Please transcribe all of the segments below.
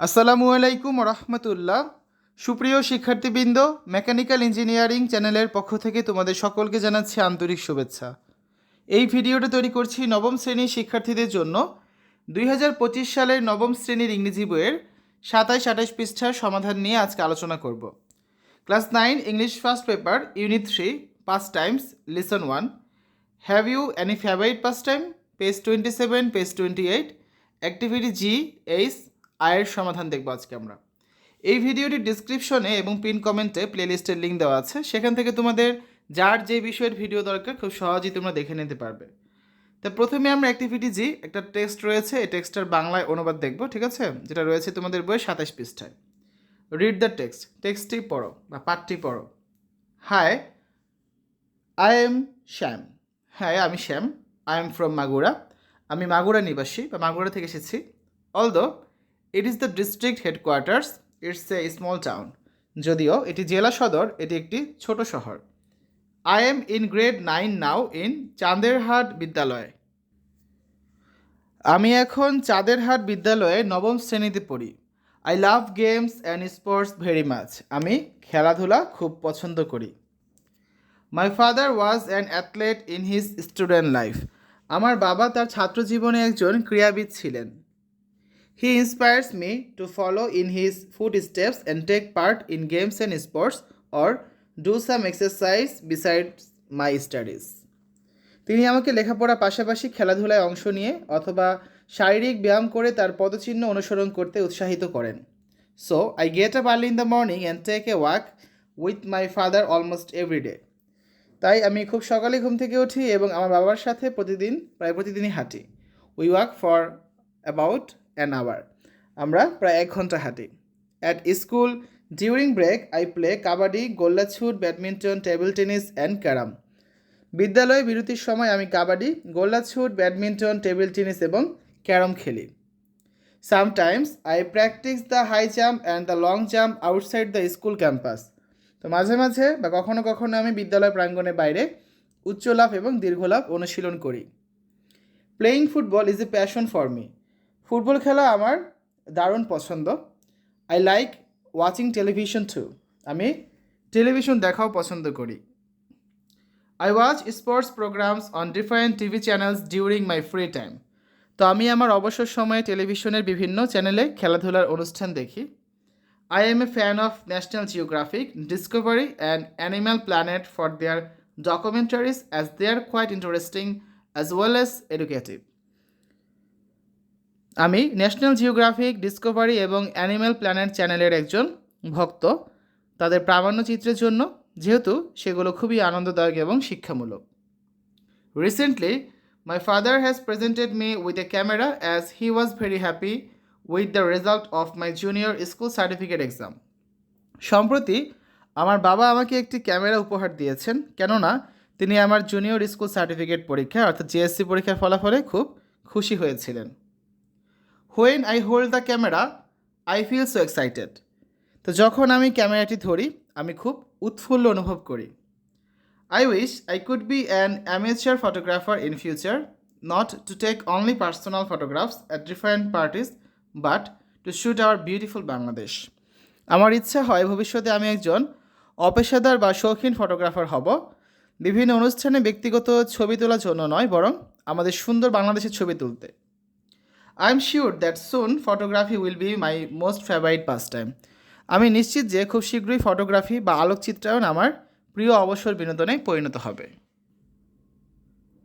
আসসালামু আলাইকুম রহমতুল্লাহ। সুপ্রিয় শিক্ষার্থীবৃন্দ, মেকানিক্যাল ইঞ্জিনিয়ারিং চ্যানেলের পক্ষ থেকে তোমাদের সকলকে জানাচ্ছি আন্তরিক শুভেচ্ছা। এই ভিডিওটা তৈরি করছি নবম শ্রেণীর শিক্ষার্থীদের জন্য। 2025 সালের নবম শ্রেণীর ইংরেজি বইয়ের 27-28 পৃষ্ঠার সমাধান নিয়ে আজকে আলোচনা করব। Class 9 English first paper unit 3 pastimes lesson 1। Have you any favourite pastime, page 27 page 28। Activity G H আয়ের সমাধান দেখব আজকে আমরা। এই ভিডিওটির ডিসক্রিপশনে এবং পিন কমেন্টে প্লেলিস্টের লিঙ্ক দেওয়া আছে, সেখান থেকে তোমাদের যার যে বিষয়ের ভিডিও দরকার খুব সহজেই তোমরা দেখে নিতে পারবে। তা প্রথমে আমরা অ্যাক্টিভিটি জি একটা টেক্সট রয়েছে, এই টেক্সটার বাংলায় অনুবাদ দেখব, ঠিক আছে, যেটা রয়েছে তোমাদের বইয়ে 27 পৃষ্ঠায়। রিড দ্য টেক্সট, টেক্সটটি পড়ো বা পাঠটি পড়ো। Hi, I am Shyam. হ্যাঁ, আমি শ্যাম। I am from Magura. আমি মাগুরা নিবাসী বা মাগুরা থেকে এসেছি। Although it is the district headquarters, it's a small town. যদিও এটি জেলা সদর, এটি একটি ছোট শহর। I am in grade 9 now in Chanderhat Bidyalay. আমি এখন চাঁদেরহাট বিদ্যালয়ে নবম শ্রেণীতে পড়ি। I love games and sports very much. আমি খেলাধুলা খুব পছন্দ করি। My father was an athlete in his student life. আমার বাবা তার ছাত্র জীবনে একজন ক্রীড়াবিদ ছিলেন। He inspires me to follow in his footsteps and take part in games and sports or do some exercise besides my studies. তিনি আমাকে লেখাপড়ার পাশাপাশি খেলাধুলায় অংশ নিয়ে অথবা শারীরিক ব্যায়াম করে তার পদচিহ্ন অনুসরণ করতে উৎসাহিত করেন। So I get up early in the morning and take a walk with my father almost every day. তাই আমি খুব সকালে ঘুম থেকে উঠি এবং আমার বাবার সাথে প্রায় প্রতিদিনই হাঁটি। We walk for about an hour. আমরা প্রায় 1 ঘন্টা হাঁটি। At school during break I play kabaddi, gollachhut, badminton, table tennis and carrom. বিদ্যালয়ে বিরতির সময় আমি kabaddi, gollachhut, badminton, table tennis এবং ক্যারাম খেলি। Sometimes I practise the high jump and the long jump outside the school campus. তো মাঝে মাঝে বা কখনো কখনো আমি বিদ্যালয় প্রাঙ্গণের বাইরে উচ্চ লাফ এবং দীর্ঘ লাফ অনুশীলন করি। Playing football is a passion for me. Football খেলা আমার দারুণ পছন্দ। I like watching television too. আমি টেলিভিশন দেখাও পছন্দ করি। I watch sports programs on different TV channels during my free time. তো আমি আমার অবসর সময়ে টেলিভিশনের বিভিন্ন চ্যানেলে খেলাধুলার অনুষ্ঠান দেখি। I am a fan of National Geographic, Discovery, and Animal Planet for their documentaries as they are quite interesting as well as educative. আমি ন্যাশনাল জিওগ্রাফিক, ডিসকভারি এবং অ্যানিম্যাল প্ল্যানেট চ্যানেলের একজন ভক্ত তাদের প্রামাণ্যচিত্রের জন্য, যেহেতু সেগুলো খুবই আনন্দদায়ক এবং শিক্ষামূলক। Recently my father has presented me with a camera as he was very happy with the result of my junior school certificate exam. সম্প্রতি আমার বাবা আমাকে একটি ক্যামেরা উপহার দিয়েছেন, কেননা তিনি আমার জুনিয়র স্কুল সার্টিফিকেট পরীক্ষা অর্থাৎ জিএসসি পরীক্ষার ফলাফলে খুব খুশি হয়েছিলেন। When I hold the camera I feel so excited. তো যখন আমি ক্যামেরাটি ধরি আমি খুব উৎফুল্ল অনুভব করি। I wish I could be an amateur photographer in future, not to take only personal photographs at different parties but to shoot our beautiful Bangladesh. আমার ইচ্ছা হয় ভবিষ্যতে আমি একজন অপেশাদার বা শৌখিন ফটোগ্রাফার হব, বিভিন্ন অনুষ্ঠানে ব্যক্তিগত ছবি তোলার জন্য নয়, বরং আমাদের সুন্দর বাংলাদেশের ছবি তুলতে। I am sure that soon photography will be my most favourite pass time. আমি নিশ্চিত যে খুব শীঘ্রই ফটোগ্রাফি বা আলোকচিত্রায়ন আমার প্রিয় অবসর বিনোদনে পরিণত হবে।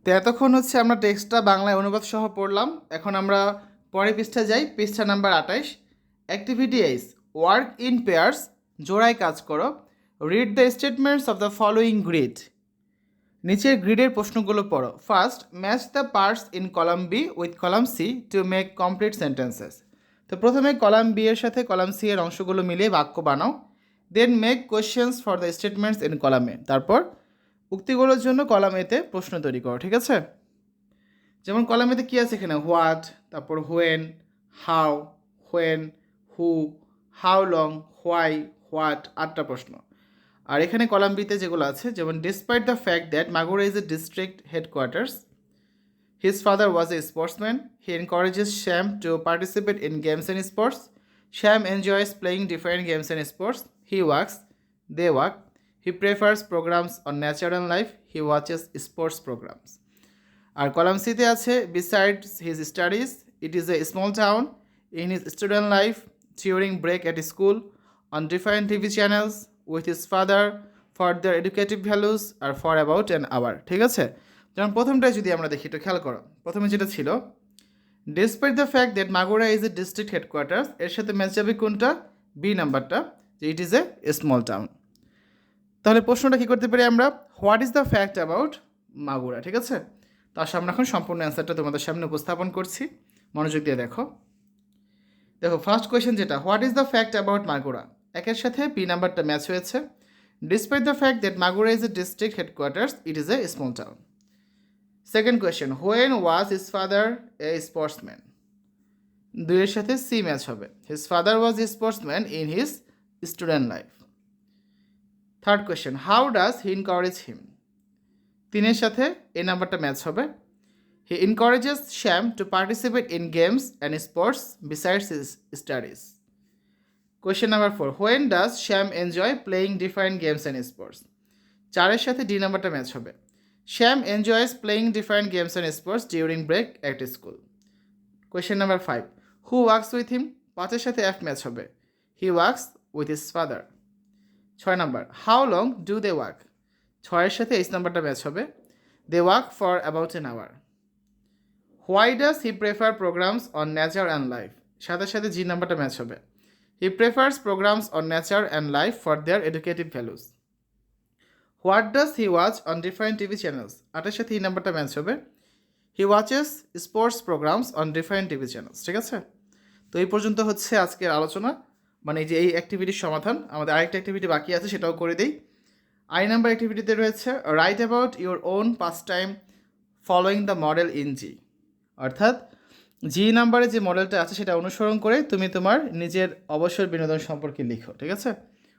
তো এতক্ষণ আমরা টেক্সটটা বাংলায় অনুবাদ সহ পড়লাম। এখন আমরা পরের পৃষ্ঠায় যাই, পৃষ্ঠা number 28। Activity H, work in pairs, জোড়ায় কাজ করো। Read the statements of the following grid. নিচের গ্রিডের প্রশ্নগুলো পড়ো। First, match the parts in column B with column C to make complete sentences. তো প্রথমে কলাম বি এর সাথে কলাম সি এর অংশগুলো মিলিয়ে বাক্য বানাও। Then make questions for the statements in column A. তারপর উক্তিগুলোর জন্য কলাম এতে প্রশ্ন তৈরি করো, ঠিক আছে। যেমন কলাম এতে কী আছে এখানে, হোয়াট, তারপর when, how, when, who, how long, why, what, 8টা প্রশ্ন। আর এখানে কলাম বিতে যেগুলো আছে, যেমন despite the fact that Magura is a district headquarters, his father was a sportsman, he encourages Shyam to participate in games and sports, Sham enjoys playing different games and sports. He works, they work. He prefers programs on nature and life. He watches sports programs. আর column সিতে আছে besides his studies, it is a small town. In his student life, during break at school, on different TV channels, with his father, for their educative values, R for about an hour. ঠিক আছে, যেমন প্রথমটাই যদি আমরা দেখি একটু খেয়াল করো, প্রথমে যেটা ছিল despite the fact that Magura is a district headquarters, এর সাথে ম্যাচ যাবে কোনটা, বি নাম্বারটা, যে ইট ইজ এ স্মল টাউন। তাহলে প্রশ্নটা কী করতে পারি আমরা, what is the fact about Magura. ঠিক আছে, তার সামনে এখন সম্পূর্ণ অ্যান্সারটা তোমাদের সামনে উপস্থাপন করছি, মনোযোগ দিয়ে দেখো। দেখো ফার্স্ট কোয়েশ্চেন যেটা, what is the fact about Magura, একের সাথে বি নাম্বারটা ম্যাচ হয়েছে। Despite the fact that Magura is a district headquarters, it is a small town. Second question, when was his father a sportsman, দুইয়ের সাথে সি ম্যাচ হবে। His father was a sportsman in his student life. Third question, how does he encourage him, তিনের সাথে এই নাম্বারটা match হবে। He encourages Shyam to participate in games and sports besides his studies. Question number 4, when does Shyam enjoy playing different games and sports, চারের সাথে D নাম্বারটা match হবে। Shyam enjoys playing different games and sports during break at school. Question number 5, who works with him, পাঁচের সাথে F match হবে। He works with his father. 6 number, how long do they work, ছয়ের সাথে H নাম্বারটা match হবে। They work for about an hour. Why does he prefer programs on nature and life, সাথের সাথে G নাম্বারটা match হবে। He prefers programs on nature and life for their educative values. What does he watch on different TV channels, আটের সাথে এই নাম্বারটা match হবে। He watches sports programs on different TV channels. ঠিক আছে, তো এই পর্যন্ত হচ্ছে আজকের আলোচনা, মানে যে এই অ্যাক্টিভিটির সমাধান। আমাদের আরেকটা অ্যাক্টিভিটি বাকি আছে, সেটাও করে দিই। আই নাম্বার অ্যাক্টিভিটিতে রয়েছে write about your own pastime following the model in G, অর্থাৎ জি নাম্বারে যে মডেলটা আছে সেটা অনুসরণ করে তুমি তোমার নিজের অবসর বিনোদন সম্পর্কে লিখো। ঠিক আছে,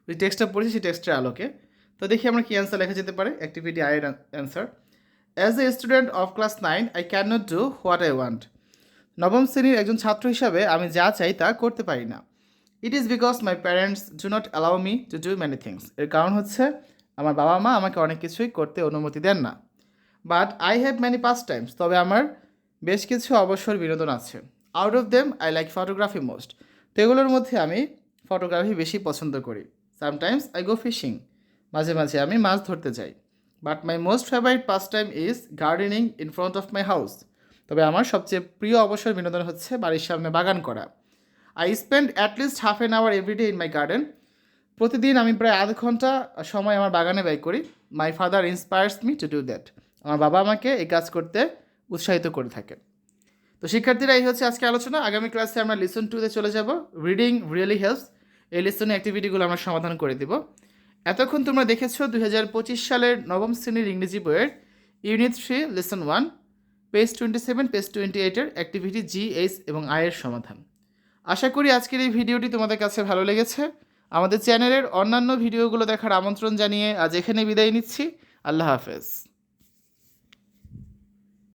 ওই টেক্সটটা পড়েছি সেই টেক্সটের আলোকে। তো দেখি আমরা কী অ্যান্সার লেখা যেতে পারে। অ্যাক্টিভিটি আইয়ের answer, as a student of class 9 I can not do what I want, নবম শ্রেণীর একজন ছাত্র হিসাবে আমি যা চাই তা করতে পারি না। It is because my parents do not allow me to do many things, এর কারণ হচ্ছে আমার বাবা মা আমাকে অনেক কিছুই করতে অনুমতি দেন না। But I have many pastimes, তবে আমার বেশ কিছু অবসর বিনোদন আছে। Out of them I like photography most, তো এগুলোর মধ্যে আমি ফটোগ্রাফি বেশি পছন্দ করি। সামটাইমস আই গো ফিশিং, মাঝে মাঝে আমি মাছ ধরতে যাই। But my most favourite past time is gardening in front of my house, তবে আমার সবচেয়ে প্রিয় অবসর বিনোদন হচ্ছে বাড়ির সামনে বাগান করা। I spend at least half an hour every day in my garden, প্রতিদিন আমি প্রায় আধ ঘন্টা সময় আমার বাগানে ব্যয় করি। My father inspires me to do that, আমার বাবা আমাকে এই কাজ করতে উৎসাহিত করে থাকেন। তো শিক্ষার্থীরা, এই হচ্ছে আজকে আলোচনা। আগামী ক্লাসে আমরা লিসন 2-তে চলে যাব। রিডিং রিয়েলি হেল্পস, এই লিসনের অ্যাক্টিভিটিগুলো আমরা সমাধান করে দেব। এতক্ষণ তোমরা দেখেছো 2025 সালের নবম শ্রেণীর ইংরেজি বইয়ের ইউনিট 3 লেসন 1 পেজ 27 পেজ 28-এর অ্যাক্টিভিটি জি, এইচ এবং আয়ের সমাধান। আশা করি আজকের এই ভিডিওটি তোমাদের কাছে ভালো লেগেছে। আমাদের চ্যানেলের অন্যান্য ভিডিওগুলো দেখার আমন্ত্রণ জানিয়ে আজ এখানে বিদায় নিচ্ছি। আল্লাহ হাফেজ।